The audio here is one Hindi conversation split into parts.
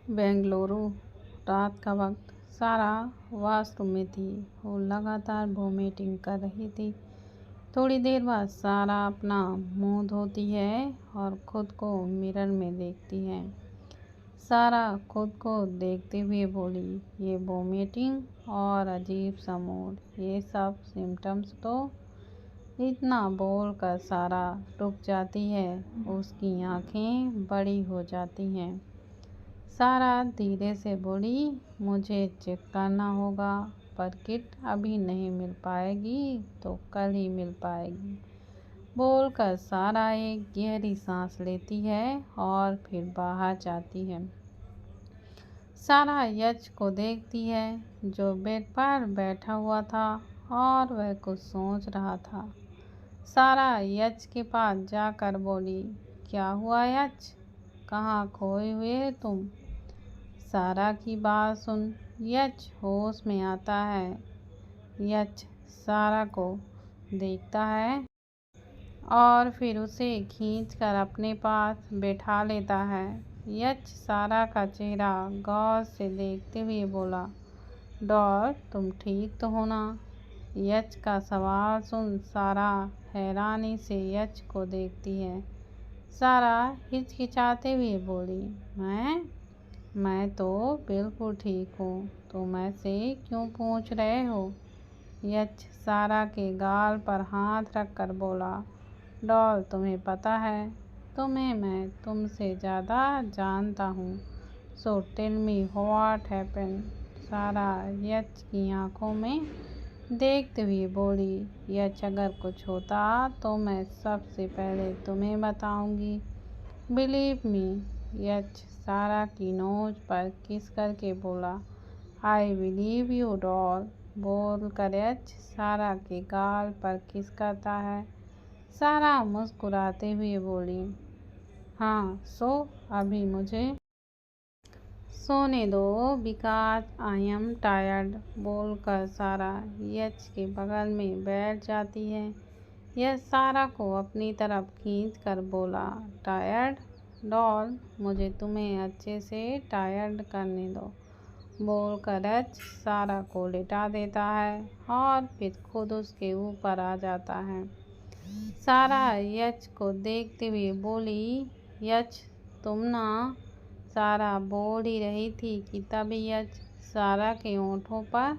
बेंगलुरु। रात का वक्त। सारा वॉशरूम में थी। वो लगातार वॉमिटिंग कर रही थी। थोड़ी देर बाद सारा अपना मुंह धोती है और खुद को मिरर में देखती है। सारा खुद को देखते हुए बोली, ये वॉमिटिंग और अजीब सा मूड, ये सब सिम्टम्स तो। इतना बोलकर सारा रुक जाती है। उसकी आंखें बड़ी हो जाती हैं। सारा धीरे से बोली, मुझे चेक करना होगा, पर किट अभी नहीं मिल पाएगी तो कल ही मिल पाएगी। बोलकर सारा एक गहरी सांस लेती है और फिर बाहर जाती है। सारा यश को देखती है जो बेड पर बैठा हुआ था और वह कुछ सोच रहा था। सारा यश के पास जाकर बोली, क्या हुआ यश, कहाँ खोए हुए हो तुम? सारा की बात सुन यश होश में आता है। यश सारा को देखता है और फिर उसे खींचकर अपने पास बैठा लेता है। यश सारा का चेहरा गौर से देखते हुए बोला, डॉल तुम ठीक तो हो ना? यश का सवाल सुन सारा हैरानी से यश को देखती है। सारा हिचकिचाते हुए बोली, मैं तो बिल्कुल ठीक हूँ, तुम ऐसे क्यों पूछ रहे हो? यश सारा के गाल पर हाथ रखकर बोला, डॉल तुम्हें पता है, तुम्हें मैं तुमसे ज़्यादा जानता हूँ, so tell me what happened. सारा यश की आंखों में देखते हुए बोली, यश अगर कुछ होता तो मैं सबसे पहले तुम्हें बताऊंगी, बिलीव मी। यश सारा की नोज पर किस करके बोला, आई बिलीव यू डॉल। बोल कर यश सारा के गाल पर किस करता है। सारा मुस्कुराते हुए बोली, हाँ सो अभी मुझे सोने दो बिकॉज आई एम टायर्ड। बोलकर सारा यश के बगल में बैठ जाती है। यश सारा को अपनी तरफ खींच कर बोला, टायर्ड डॉल, मुझे तुम्हें अच्छे से टायर्ड करने दो। बोलकर यश सारा को लिटा देता है और फिर खुद उसके ऊपर आ जाता है। सारा यश को देखते हुए बोली, यश तुम ना। सारा बोल ही रही थी कि तभी यश सारा के होंठों पर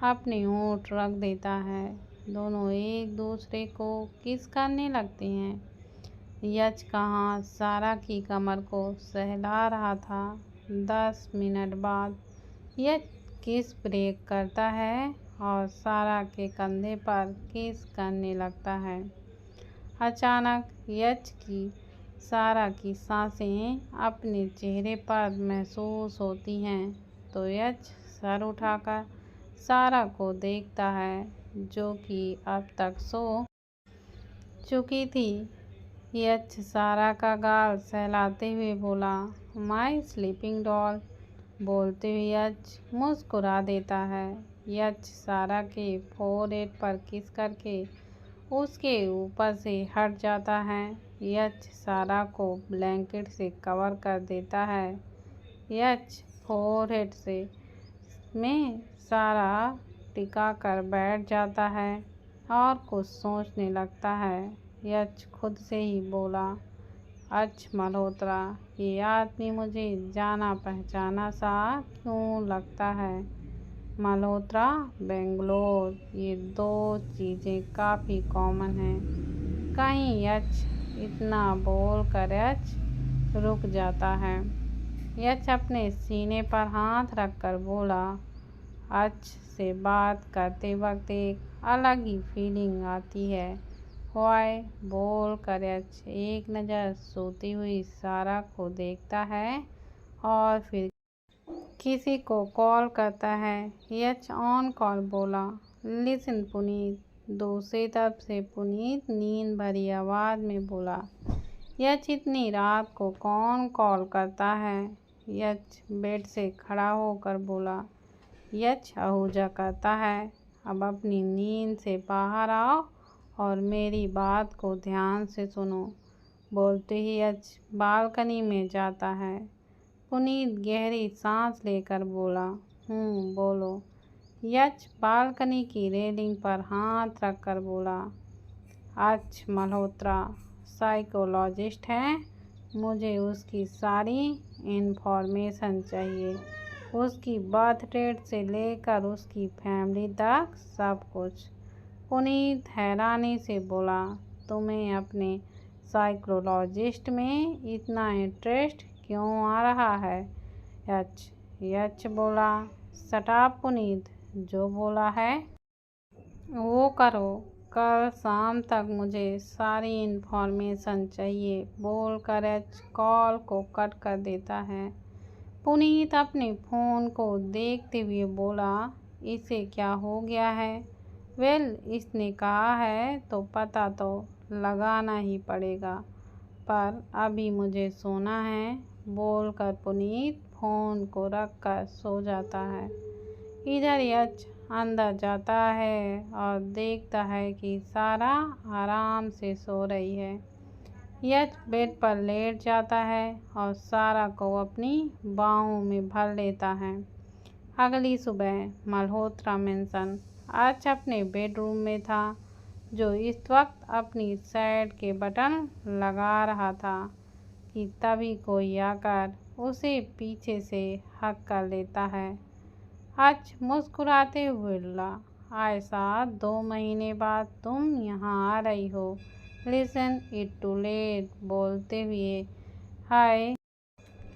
अपने होंठ रख देता है। दोनों एक दूसरे को किस करने लगते हैं। यश का हाथ सारा की कमर को सहला रहा था। 10 मिनट बाद यश किस ब्रेक करता है और सारा के कंधे पर किस करने लगता है। अचानक यश की सारा की सांसें अपने चेहरे पर महसूस होती हैं तो यश सर उठाकर सारा को देखता है जो कि अब तक सो चुकी थी। यश सारा का गाल सहलाते हुए बोला, माई स्लीपिंग डॉल। बोलते हुए यश मुस्कुरा देता है। यश सारा के फोरहेड पर किस करके उसके ऊपर से हट जाता है। यश सारा को ब्लैंकेट से कवर कर देता है। यश फोरहेड से में सारा टिका कर बैठ जाता है और कुछ सोचने लगता है। यश खुद से ही बोला, अच्छा मल्होत्रा, ये आदमी मुझे जाना पहचाना सा क्यों लगता है। मल्होत्रा बेंगलोर, ये दो चीज़ें काफ़ी कॉमन हैं। कहीं यश इतना बोल कर यश रुक जाता है। यश अपने सीने पर हाथ रखकर बोला, आज से बात करते वक्त एक अलग ही फीलिंग आती है। वाई। बोल कर यश एक नज़र सोती हुई सारा को देखता है और फिर किसी को कॉल करता है। यश ऑन कॉल बोला, लिसन पुनीत। दूसरी तरफ से पुनीत नींद भरी आवाज़ में बोला, यश इतनी रात को कौन कॉल करता है। यश बेड से खड़ा होकर बोला, यश आहूजा करता है, अब अपनी नींद से बाहर आओ और मेरी बात को ध्यान से सुनो। बोलते ही यश बालकनी में जाता है। पुनीत गहरी सांस लेकर बोला, बोलो। यच बालकनी की रेलिंग पर हाथ रखकर बोला, अच्छा मल्होत्रा साइकोलॉजिस्ट है, मुझे उसकी सारी इन्फॉर्मेशन चाहिए, उसकी बर्थ डेट से लेकर उसकी फैमिली तक सब कुछ। पुनीत हैरानी से बोला, तुम्हें अपने साइकोलॉजिस्ट में इतना इंटरेस्ट क्यों आ रहा है? यच बोला, शट अप पुनीत, जो बोला है वो करो, कल शाम तक मुझे सारी इन्फॉर्मेशन चाहिए, बोलकर एच कॉल को कट कर देता है। पुनीत अपने फ़ोन को देखते हुए बोला, इसे क्या हो गया है? वेल, इसने कहा है तो पता तो लगाना ही पड़ेगा, पर अभी मुझे सोना है, बोलकर पुनीत फ़ोन को रखकर सो जाता है। इधर यच अंदर जाता है और देखता है कि सारा आराम से सो रही है। यच बेड पर लेट जाता है और सारा को अपनी बाहों में भर लेता है। अगली सुबह मल्होत्रा मेंशन आज अपने बेडरूम में था, जो इस वक्त अपनी शर्ट के बटन लगा रहा था कि तभी कोई आकर उसे पीछे से हक कर लेता है। आज मुस्कुराते हुए बोला, आयशा 2 महीने बाद तुम यहाँ आ रही हो, लिसन इट टू लेट, बोलते हुए हाय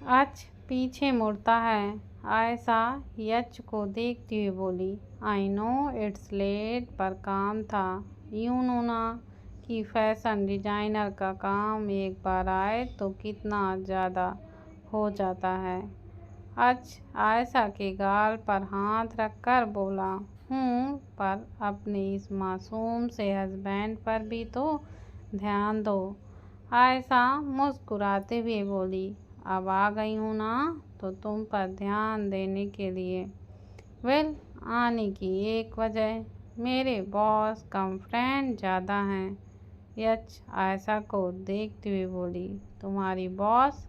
आज पीछे मुड़ता है। आयशा यच को देखती हुए बोली, आई नो इट्स लेट, पर काम था, यूँ नो ना कि फैशन डिजाइनर का काम एक बार आए तो कितना ज़्यादा हो जाता है। आज आयशा के गाल पर हाथ रखकर बोला, पर अपने इस मासूम से हस्बैंड पर भी तो ध्यान दो। आयशा मुस्कुराते हुए बोली, अब आ गई हूँ ना तो तुम पर ध्यान देने के लिए। वेल, आने की एक वजह, मेरे बॉस कम फ्रेंड ज़्यादा हैं। यच आयशा को देखते हुए बोली, तुम्हारी बॉस?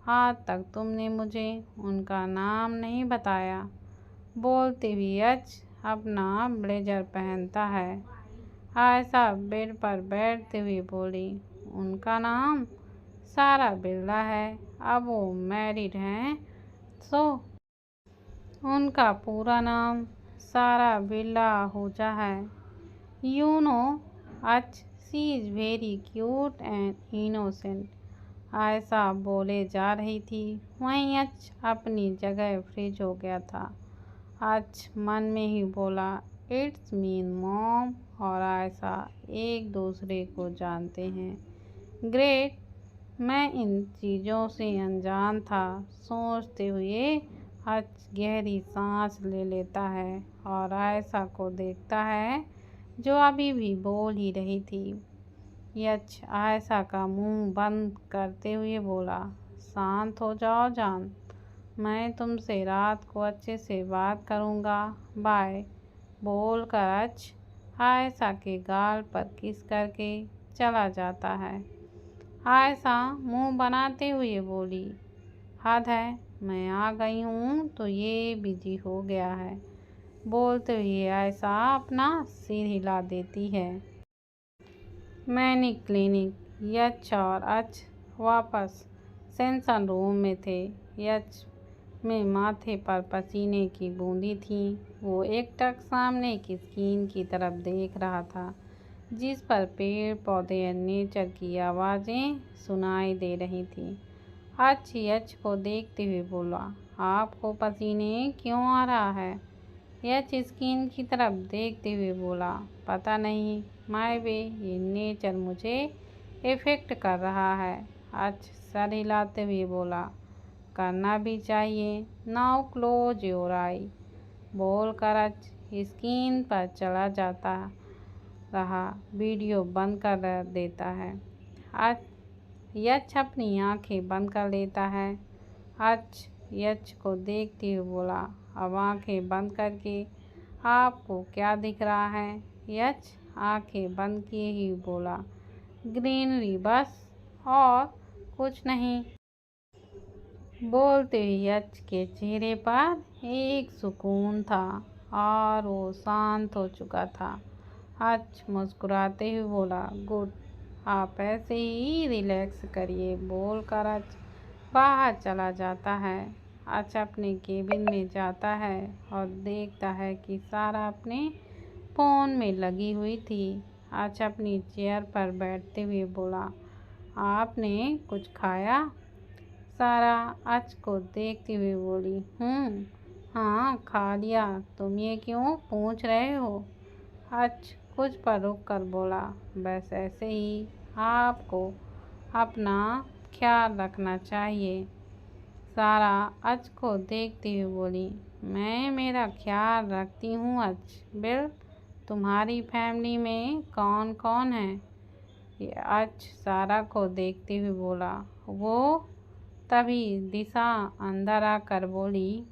आज तक तुमने मुझे उनका नाम नहीं बताया। बोलते हुए यच अपना ब्लेजर पहनता है। आयशा बेड पर बैठते हुए बोली, उनका नाम सारा बिरला है, अब वो मैरिड हैं, सो उनका पूरा नाम सारा बिरला आहूजा है। यू नो, अच्छा she is very cute and innocent. Ayesha बोले जा रही थी, वहीं यच अपनी जगह फ्रीज हो गया था। आज मन में ही बोला, इट्स मीन मॉम और आयशा एक दूसरे को जानते हैं, ग्रेट, मैं इन चीज़ों से अनजान था। सोचते हुए हच गहरी सांस ले लेता है और आयशा को देखता है, जो अभी भी बोल ही रही थी। यच आयशा का मुंह बंद करते हुए बोला, शांत हो जाओ जान, मैं तुमसे रात को अच्छे से बात करूँगा, बाय, बोलकर अच आयशा के गाल पर किस करके चला जाता है। आयशा मुंह बनाते हुए बोली, हद है, मैं आ गई हूँ तो ये बिजी हो गया है। बोलते हुए आयशा अपना सिर हिला देती है। मैंने क्लिनिक, यच और अच वापस सेंसन रूम में थे। यच में माथे पर पसीने की बूंदी थी। वो एकटक सामने की स्क्रीन की तरफ देख रहा था, जिस पर पेड़ पौधे और नेचर की आवाज़ें सुनाई दे रही थीं। अच यच को देखते हुए बोला, आपको पसीने क्यों आ रहा है? यच स्क्रीन की तरफ देखते हुए बोला, पता नहीं माय वे, ये नेचर मुझे इफ़ेक्ट कर रहा है। अच सर हिलाते हुए बोला, करना भी चाहिए, नाउ क्लोज योर आई, बोलकर अच स्क्रीन पर चला जाता रहा, वीडियो बंद कर देता है। अच यच अपनी आंखें बंद कर लेता है। अच यच को देखते हुए बोला, अब आंखें बंद करके आपको क्या दिख रहा है? यच आंखें बंद किए ही बोला, ग्रीनरी बस, और कुछ नहीं। बोलते हुए यच के चेहरे पर एक सुकून था और वो शांत हो चुका था। यच मुस्कुराते हुए बोला, गुड, आप ऐसे ही रिलैक्स करिए, बोलकर यच बाहर चला जाता है। यच अपने केबिन में जाता है और देखता है कि सारा अपने फ़ोन में लगी हुई थी। यच अपनी चेयर पर बैठते हुए बोला, आपने कुछ खाया? सारा यच को देखते हुए बोली, हाँ खा लिया, तुम ये क्यों पूछ रहे हो? यच कुछ पर रुक कर बोला, बस ऐसे ही, आपको अपना ख्याल रखना चाहिए। सारा यच को देखते हुए बोली, मैं मेरा ख्याल रखती हूँ यच। बिल, तुम्हारी फैमिली में कौन कौन है? यच सारा को देखते हुए बोला, वो। तभी दिशा अंदर आकर बोली,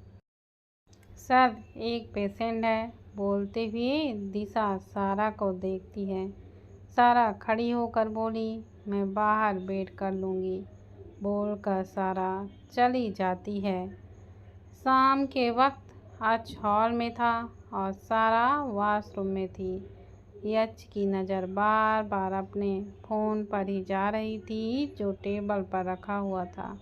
सर एक पेशेंट है। बोलते हुए दिशा सारा को देखती है। सारा खड़ी होकर बोली, मैं बाहर वेट कर लूँगी। बोलकर सारा चली जाती है। शाम के वक्त यच हॉल में था और सारा वॉशरूम में थी। यच की नज़र बार बार अपने फ़ोन पर ही जा रही थी जो टेबल पर रखा हुआ था।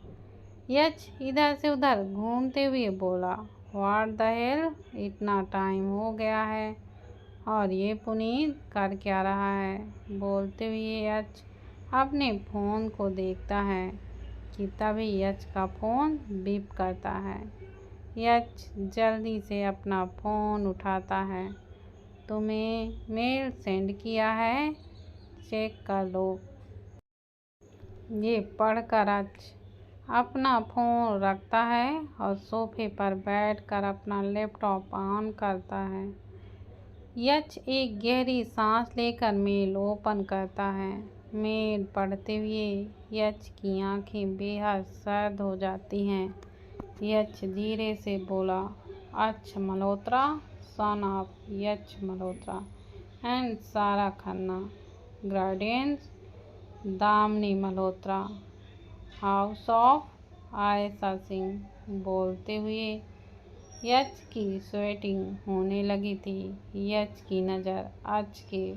यच इधर से उधर घूमते हुए बोला, व्हाट द हेल, इतना टाइम हो गया है और ये पुनीत कर क्या रहा है? बोलते हुए यच अपने फ़ोन को देखता है कि तभी यच का फ़ोन बीप करता है। यच जल्दी से अपना फ़ोन उठाता है। तुम्हें मेल सेंड किया है, चेक कर लो। ये पढ़कर यच अपना फ़ोन रखता है और सोफे पर बैठकर अपना लैपटॉप ऑन करता है। यच एक गहरी सांस लेकर मेल ओपन करता है। मेल पढ़ते हुए यच की आंखें बेहद सर्द हो जाती हैं। यच धीरे से बोला, H Malhotra, son of H Malhotra and Sara Khanna, guardians Damini Malhotra, house of Ayesha Singh. बोलते हुए यच की स्वेटिंग होने लगी थी। यच की नज़र यच के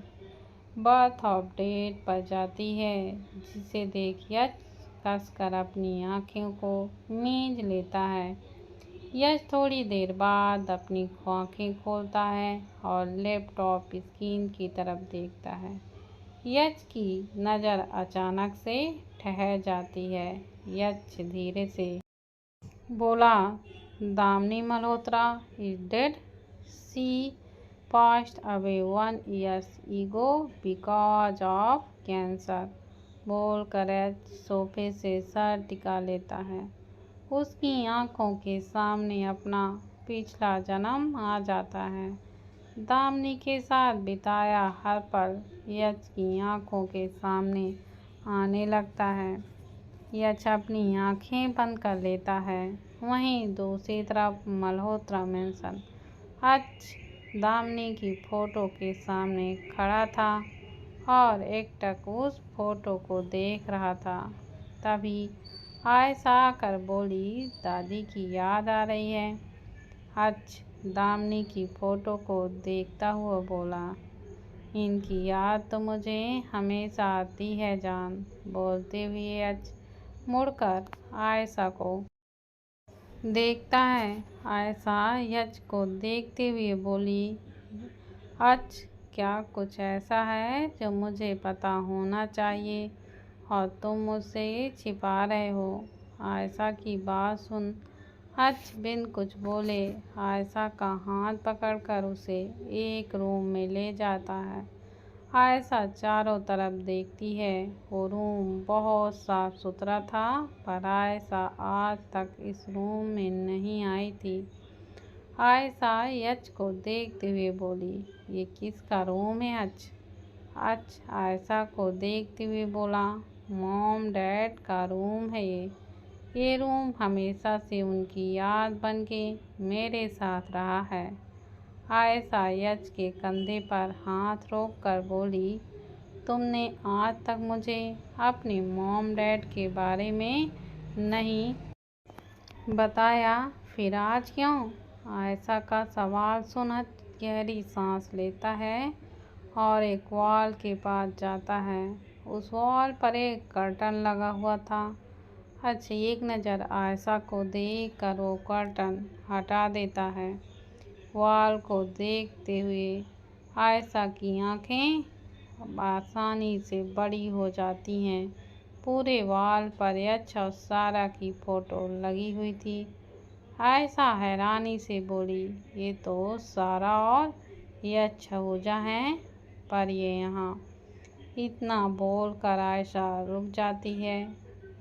बर्थ ऑफ डेट पर जाती है, जिसे देख यच कसकर अपनी आँखों को मींच लेता है। यच थोड़ी देर बाद अपनी आँखें खोलता है और लैपटॉप स्क्रीन की तरफ देखता है। यच की नज़र अचानक से ठहर जाती है। यच धीरे से बोला, Damini Malhotra is dead, she passed away 1 year ago because of cancer. बोलकर यच सोफे से सर टिका लेता है। उसकी आंखों के सामने अपना पिछला जन्म आ जाता है। दामिनी के साथ बिताया हर पल यच की आंखों के सामने आने लगता है। यच अपनी आंखें बंद कर लेता है। वहीं दूसरी तरफ मल्होत्रा मैंसन यच दामिनी की फ़ोटो के सामने खड़ा था और एकटक उस फोटो को देख रहा था। तभी आयशा आकर बोली, दादी की याद आ रही है। यच दामिनी की फ़ोटो को देखता हुआ बोला, इनकी याद तो मुझे हमेशा आती है जान। बोलते हुए यच मुड़कर आयशा को देखता है। आयशा यच को देखते हुए बोली, यच क्या कुछ ऐसा है जो मुझे पता होना चाहिए और तुम मुझसे छिपा रहे हो? आयशा की बात सुन यच बिन कुछ बोले आयशा का हाथ पकड़कर उसे एक रूम में ले जाता है। आयशा चारों तरफ देखती है। वो रूम बहुत साफ सुथरा था, पर आयशा आज तक इस रूम में नहीं आई थी। आयशा यच को देखते हुए बोली, ये किसका रूम है यच? यच आयशा को देखते हुए बोला, मॉम डैड का रूम है ये रूम हमेशा से उनकी याद बनके मेरे साथ रहा है। आयशा यच के कंधे पर हाथ रख कर बोली, तुमने आज तक मुझे अपने मॉम डैड के बारे में नहीं बताया, फिर आज क्यों? आयशा का सवाल सुन गहरी सांस लेता है और एक वॉल के पास जाता है। उस वॉल पर एक कर्टन लगा हुआ था। अच्छा, एक नज़र आयशा को देख कर वो कर्टन हटा देता है। वॉल को देखते हुए आयशा की आंखें आसानी से बड़ी हो जाती हैं। पूरे वॉल पर यश और सारा की फोटो लगी हुई थी। आयशा हैरानी से बोली, ये तो सारा और यश पूजा हैं, पर ये यहाँ। इतना बोलकर आयशा रुक जाती है,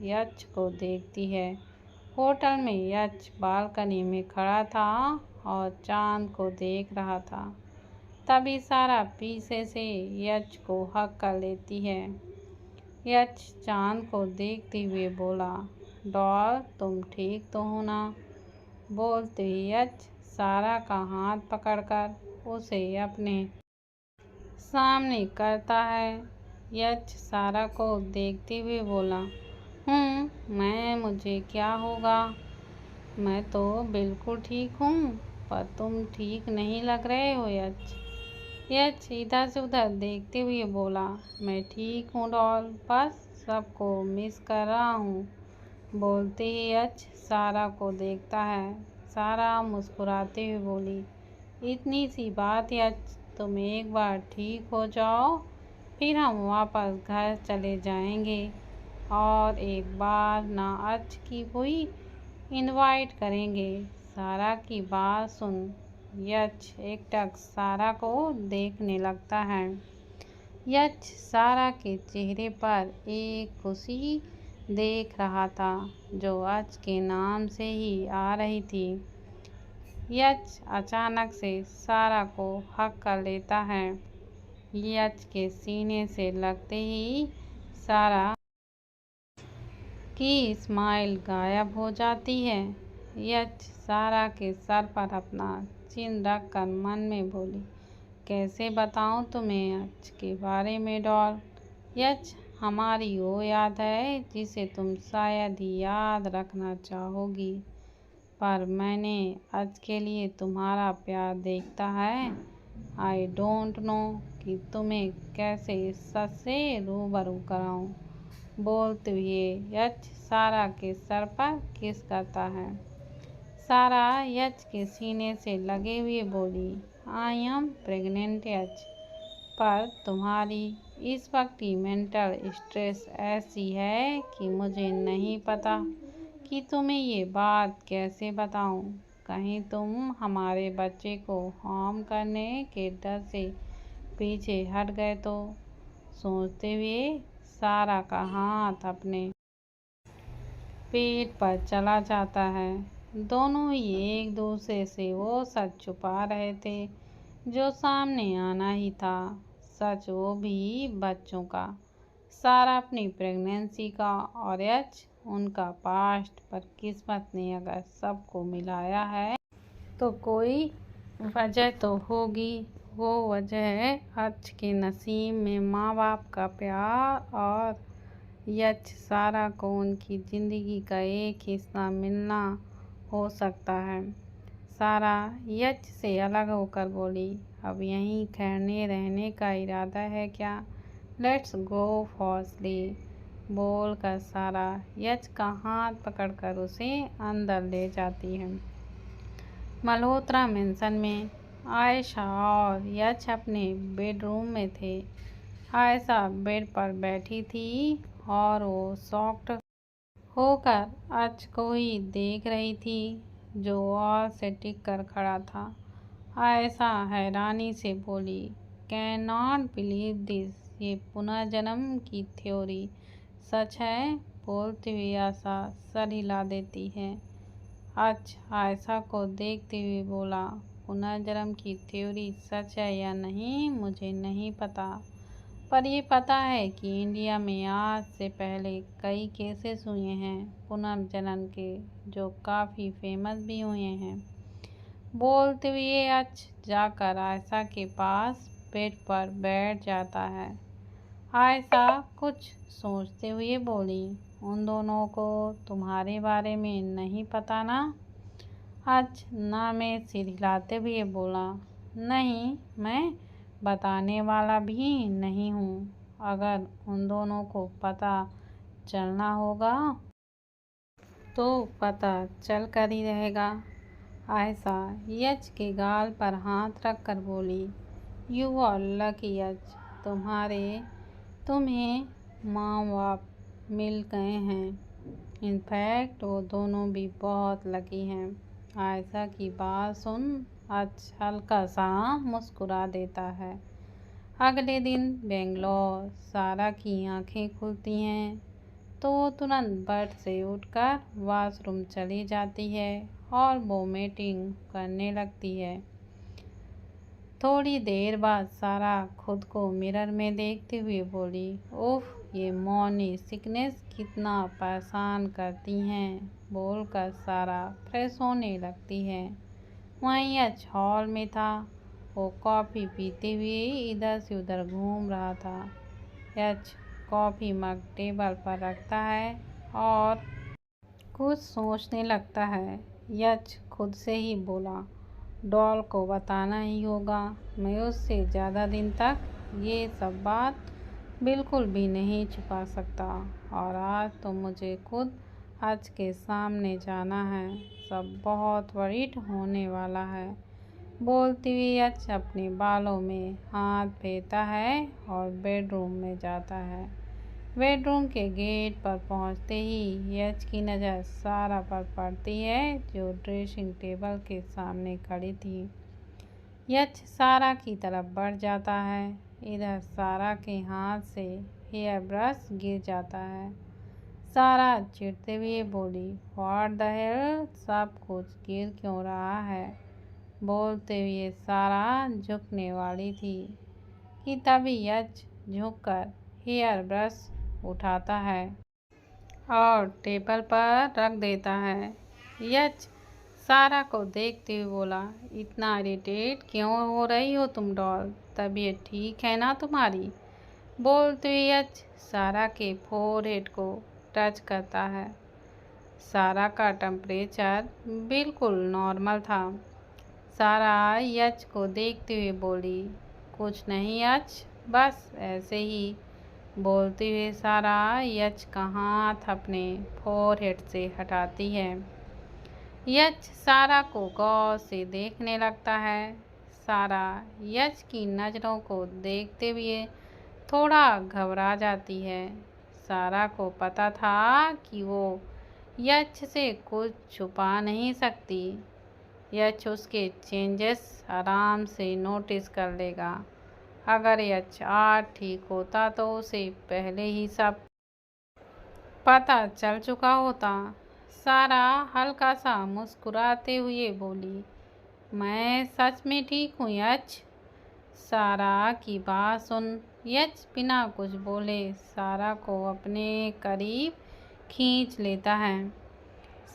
यश को देखती है। होटल में यश बालकनी में खड़ा था और चांद को देख रहा था। तभी सारा पीछे से यश को हक कर लेती है। यश चांद को देखते हुए बोला, डॉल तुम ठीक तो हो ना? बोलते ही यश सारा का हाथ पकड़कर उसे अपने सामने करता है। यश सारा को देखते हुए बोला, मुझे क्या होगा? मैं तो बिल्कुल ठीक हूँ, पर तुम ठीक नहीं लग रहे हो यश। यश इधर से उधर देखते हुए बोला, मैं ठीक हूँ डॉल, बस सबको मिस कर रहा हूँ। बोलते ही यश सारा को देखता है। सारा मुस्कुराते हुए बोली, इतनी सी बात यश, तुम एक बार ठीक हो जाओ, फिर हम वापस घर चले जाएंगे और एक बार ना आज की हुई इनवाइट करेंगे। सारा की बात सुन यश एकटक सारा को देखने लगता है। यश सारा के चेहरे पर एक खुशी देख रहा था जो आज के नाम से ही आ रही थी। यश अचानक से सारा को हक कर लेता है। यश के सीने से लगते ही सारा की स्माइल गायब हो जाती है। यश सारा के सर पर अपना चिन रख कर मन में बोली, कैसे बताऊं तुम्हें यश के बारे में डॉल? यश हमारी वो याद है जिसे तुम शायद ही याद रखना चाहोगी, पर मैंने आज के लिए तुम्हारा प्यार देखता है। आई डोंट नो कि तुम्हें कैसे इस सच से रूबरू कराऊं। बोलते हुए यश सारा के सर पर किस करता है। सारा यश के सीने से लगे हुए बोली, आई एम प्रेग्नेंट यश, पर तुम्हारी इस वक्त की मेंटल स्ट्रेस ऐसी है कि मुझे नहीं पता कि तुम्हें ये बात कैसे बताऊं। कहीं तुम हमारे बच्चे को हार्म करने के डर से पीछे हट गए तो। सोचते हुए सारा का हाथ अपने पेट पर चला जाता है। दोनों ही एक दूसरे से वो सच छुपा रहे थे जो सामने आना ही था। सच वो भी बच्चों का। सारा अपनी प्रेगनेंसी का और यश उनका पास्ट, पर किस्मत ने अगर सबको मिलाया है तो कोई वजह तो होगी। वो वजह है आज के नसीब में माँ बाप का प्यार और यश सारा को उनकी ज़िंदगी का एक हिस्सा मिलना हो सकता है। सारा यश से अलग होकर बोली, अब यहीं ठहरने रहने का इरादा है क्या? Let's go for sleep. बोल कर सारा यश का हाथ पकड़कर उसे अंदर ले जाती है। मल्होत्रा मेंशन में आयशा और यश अपने बेडरूम में थे। आयशा बेड पर बैठी थी और वो शॉक्ड होकर यश को ही देख रही थी जो वॉल से टिक कर खड़ा था। आयशा हैरानी से बोली, कैन नॉट बिलीव दिस, ये पुनर्जन्म की थ्योरी सच है? बोलते हुए आयशा सर हिला देती है। आयशा को देखते हुए बोला, पुनर्जन्म की थ्योरी सच है या नहीं मुझे नहीं पता, पर ये पता है कि इंडिया में आज से पहले कई केसेस हुए हैं पुनर्जन्म के जो काफ़ी फेमस भी हुए हैं। बोलते हुए जाकर आयशा के पास बेड पर बैठ जाता है। आयशा कुछ सोचते हुए बोली, उन दोनों को तुम्हारे बारे में नहीं पता ना? आज ना में सिर हिलाते हुए बोला, नहीं, मैं बताने वाला भी नहीं हूँ। अगर उन दोनों को पता चलना होगा तो पता चल कर ही रहेगा। आयशा यच के गाल पर हाथ रख कर बोली, यू आर लकी यच, तुम्हें माँ बाप मिल गए हैं। इनफैक्ट वो दोनों भी बहुत लकी हैं। आयशा की बात सुन अच हल्का सा मुस्कुरा देता है। अगले दिन बेंगलोर। सारा की आंखें खुलती हैं तो तुरंत बेड से उठकर वॉशरूम चली जाती है और वोमिटिंग करने लगती है। थोड़ी देर बाद सारा खुद को मिरर में देखते हुए बोली, उफ, ये मॉर्निंग सिकनेस कितना परेशान करती हैं। बोलकर सारा फ्रेश होने लगती है। वहीं आज हॉल में था। वो कॉफ़ी पीते हुए इधर से उधर घूम रहा था। यच कॉफ़ी मग टेबल पर रखता है और कुछ सोचने लगता है। यच खुद से ही बोला, डॉल को बताना ही होगा। मैं उससे ज़्यादा दिन तक ये सब बात बिल्कुल भी नहीं छुपा सकता। और आज तो मुझे खुद आज के सामने जाना है। सब बहुत वरीड होने वाला है। बोलती हुई यच अपने बालों में हाथ फेरता है और बेडरूम में जाता है। बेडरूम के गेट पर पहुंचते ही यच की नज़र सारा पर पड़ती है जो ड्रेसिंग टेबल के सामने खड़ी थी। यच सारा की तरफ बढ़ जाता है। इधर सारा के हाथ से हेयर ब्रश गिर जाता है। सारा चिढ़ते हुए बोली, व्हाट द हेल, सब कुछ गिर क्यों रहा है? बोलते हुए सारा झुकने वाली थी कि तभी यच झुककर हेयर ब्रश उठाता है और टेबल पर रख देता है। यच सारा को देखते हुए बोला, इतना इरिटेट क्यों हो रही हो तुम डॉल? तबीयत ठीक है ना तुम्हारी? बोलते हुए यच सारा के फोरहेड को टच करता है। सारा का टेम्परेचर बिल्कुल नॉर्मल था। सारा यच को देखते हुए बोली, कुछ नहीं यच, बस ऐसे ही। बोलते हुए सारा यच का हाथ अपने फोरहेड से हटाती है। यच सारा को गौर से देखने लगता है। सारा यच की नज़रों को देखते हुए थोड़ा घबरा जाती है। सारा को पता था कि वो यच से कुछ छुपा नहीं सकती। यच उसके चेंजेस आराम से नोटिस कर लेगा। अगर यच आज ठीक होता तो उसे पहले ही सब पता चल चुका होता। सारा हल्का सा मुस्कुराते हुए बोली, मैं सच में ठीक हूँ यच। सारा की बात सुन यच बिना कुछ बोले सारा को अपने करीब खींच लेता है।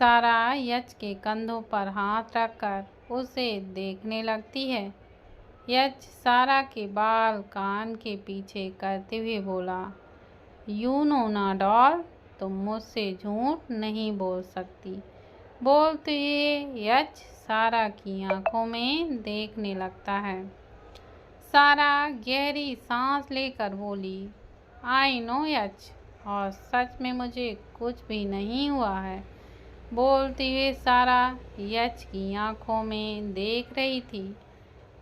सारा यच के कंधों पर हाथ रखकर उसे देखने लगती है। यच सारा के बाल कान के पीछे करते हुए बोला, यू नो ना डॉल, तुम मुझसे झूठ नहीं बोल सकती। बोलते हुए यच सारा की आंखों में देखने लगता है। सारा गहरी सांस लेकर बोली, आई नो यच, और सच में मुझे कुछ भी नहीं हुआ है। बोलते हुए सारा यच की आंखों में देख रही थी।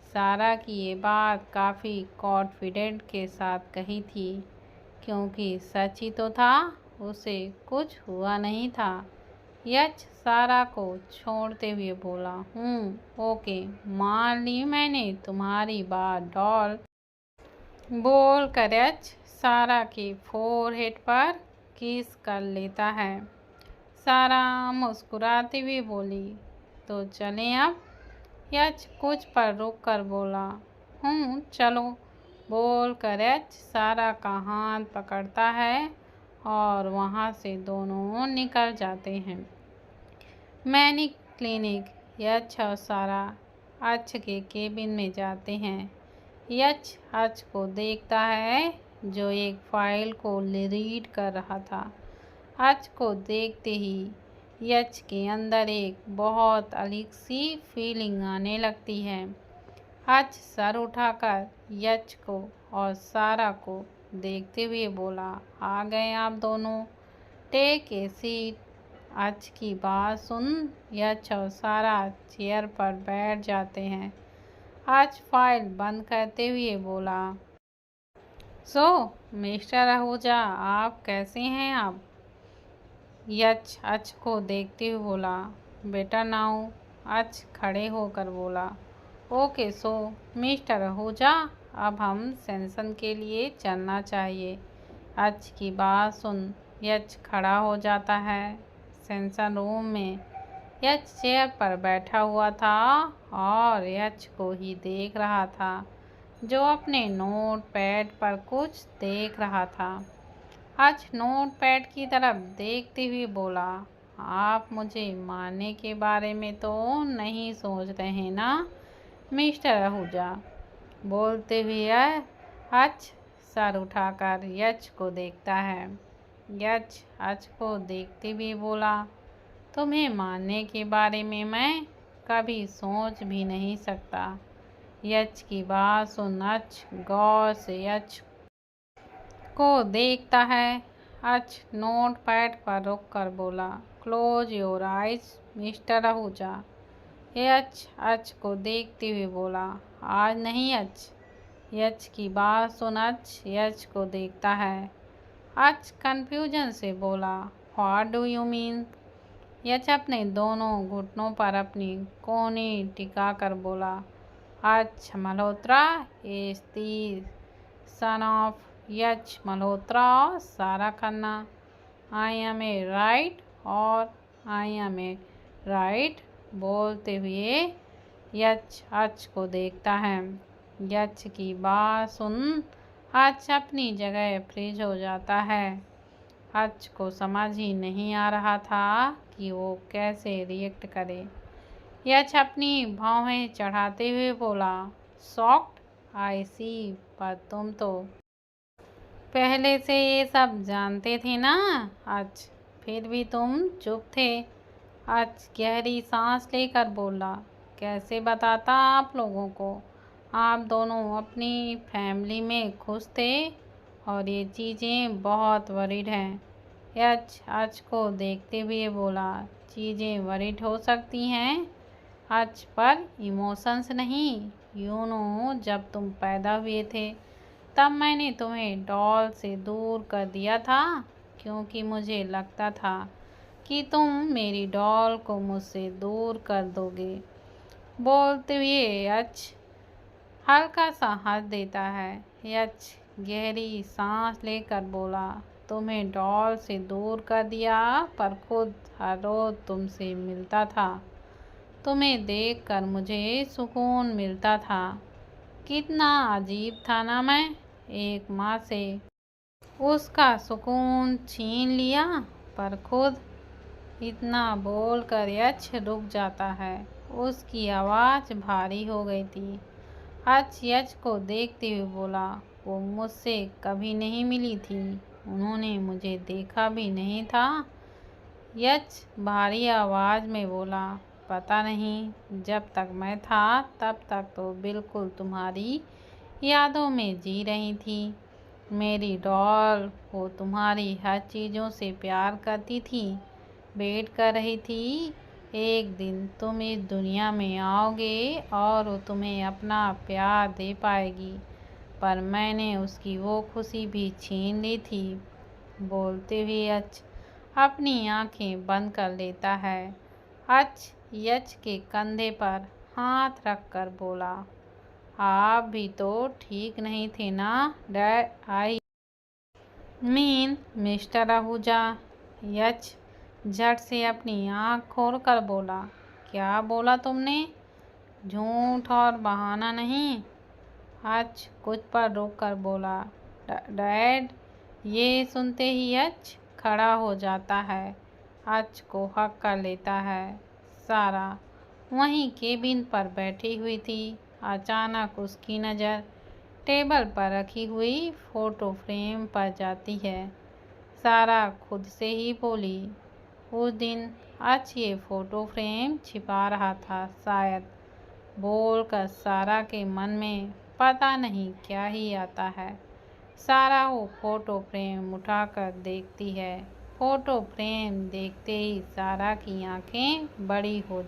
सारा की ये बात काफ़ी कॉन्फिडेंट के साथ कही थी क्योंकि सच ही तो था, उसे कुछ हुआ नहीं था। यच सारा को छोड़ते हुए बोला, ओके, मान ली मैंने तुम्हारी बात डॉल। बोल कर यच सारा के फोरहेड पर किस कर लेता है। सारा मुस्कुराते हुए बोली, तो चलें अब? यच कुछ पर रुक कर बोला, चलो। बोल कर यच सारा का हाथ पकड़ता है और वहाँ से दोनों निकल जाते हैं। Manic clinic. यच और सारा अच के केबिन में जाते हैं। यच अच को देखता है जो एक फाइल को रीड कर रहा था। अच को देखते ही यच के अंदर एक बहुत अलग सी फीलिंग आने लगती है। अच सर उठाकर यच को और सारा को देखते हुए बोला, आ गए आप दोनों, टेक ए सीट। अच की बात सुन यच और सारा चेयर पर बैठ जाते हैं। अच फाइल बंद करते हुए बोला, सो मिस्टर आहूजा, आप कैसे हैं आप? यच अच को देखते हुए बोला, बेटर नाउ। अच खड़े होकर बोला, ओके सो मिस्टर आहूजा, अब हम सेंसन के लिए चलना चाहिए। अच की बात सुन यच खड़ा हो जाता है। सेंसन रूम में यच चेयर पर बैठा हुआ था और यच को ही देख रहा था, जो अपने नोट पैड पर कुछ देख रहा था। अच नोट पैड की तरफ देखते हुए बोला, आप मुझे मारने के बारे में तो नहीं सोच रहे ना मिस्टर आहूजा? बोलते हुए अच सर उठाकर यच को देखता है। यच अच को देखते हुए बोला, तुम्हें मारने के बारे में मैं कभी सोच भी नहीं सकता। यच की बात सुन अच गौर से यच को देखता है। अच नोट पैड पर रुक कर बोला, close your eyes mister Ahuja. H H को देखते हुए बोला, आज नहीं अच। यच की बात सुन अच यच को देखता है। अच कंफ्यूजन से बोला, व्हाट डू यू मीन? यच अपने दोनों घुटनों पर अपनी कोहनी टिका कर बोला, H Malhotra is the son of H Malhotra और Sara Khanna. I am a right और आई एम ए राइट। बोलते हुए यच अच को देखता है। यच की बात सुन अच अपनी जगह फ्रीज हो जाता है। अच को समझ ही नहीं आ रहा था कि वो कैसे रिएक्ट करे। यच अपनी भौहें चढ़ाते हुए बोला, शॉक्ड आई सी, पर तुम तो पहले से ये सब जानते थे ना अच, फिर भी तुम चुप थे। अच गहरी सांस लेकर बोला, कैसे बताता आप लोगों को? आप दोनों अपनी फैमिली में खुश थे और ये चीज़ें बहुत वरीड हैं। यच अच को देखते हुए बोला, चीज़ें वरीड हो सकती हैं अच, पर इमोशंस नहीं। यू नो, जब तुम पैदा हुए थे तब मैंने तुम्हें डॉल से दूर कर दिया था, क्योंकि मुझे लगता था कि तुम मेरी डॉल को मुझसे दूर कर दोगे। बोलते हुए यच हल्का सा हंस देता है। यच गहरी सांस लेकर बोला, तुम्हें डॉल से दूर कर दिया, पर खुद हर रोज तुमसे मिलता था। तुम्हें देखकर मुझे सुकून मिलता था। कितना अजीब था ना, मैं एक माँ से उसका सुकून छीन लिया। पर खुद इतना बोलकर यच रुक जाता है। उसकी आवाज़ भारी हो गई थी। अच यच को देखते हुए बोला, वो मुझसे कभी नहीं मिली थी, उन्होंने मुझे देखा भी नहीं था। यच भारी आवाज़ में बोला, पता नहीं, जब तक मैं था तब तक तो बिल्कुल तुम्हारी यादों में जी रही थी। मेरी डॉल वो तुम्हारी हर चीज़ों से प्यार करती थी, वेट कर रही थी एक दिन तुम इस दुनिया में आओगे और वो तुम्हें अपना प्यार दे पाएगी, पर मैंने उसकी वो खुशी भी छीन ली थी। बोलते हुए अच अपनी आंखें बंद कर लेता है। अच यच के कंधे पर हाथ रखकर बोला, आप भी तो ठीक नहीं थे ना dad, I mean mister Ahuja. H झट से अपनी आँख खोलकर बोला, क्या बोला तुमने? झूठ और बहाना नहीं। अच कुछ पर रुक कर बोला, डैड। ये सुनते ही अच खड़ा हो जाता है। अच को हक कर लेता है। सारा वहीं केबिन पर बैठी हुई थी। अचानक उसकी नज़र टेबल पर रखी हुई फ़ोटो फ्रेम पर जाती है। सारा खुद से ही बोली। उस दिन आज ये फोटो फ्रेम छिपा रहा था। शायद बोलकर सारा के मन में पता नहीं क्या ही आता है। सारा वो फोटो फ्रेम उठाकर देखती है। फोटो फ्रेम देखते ही सारा की आंखें बड़ी हो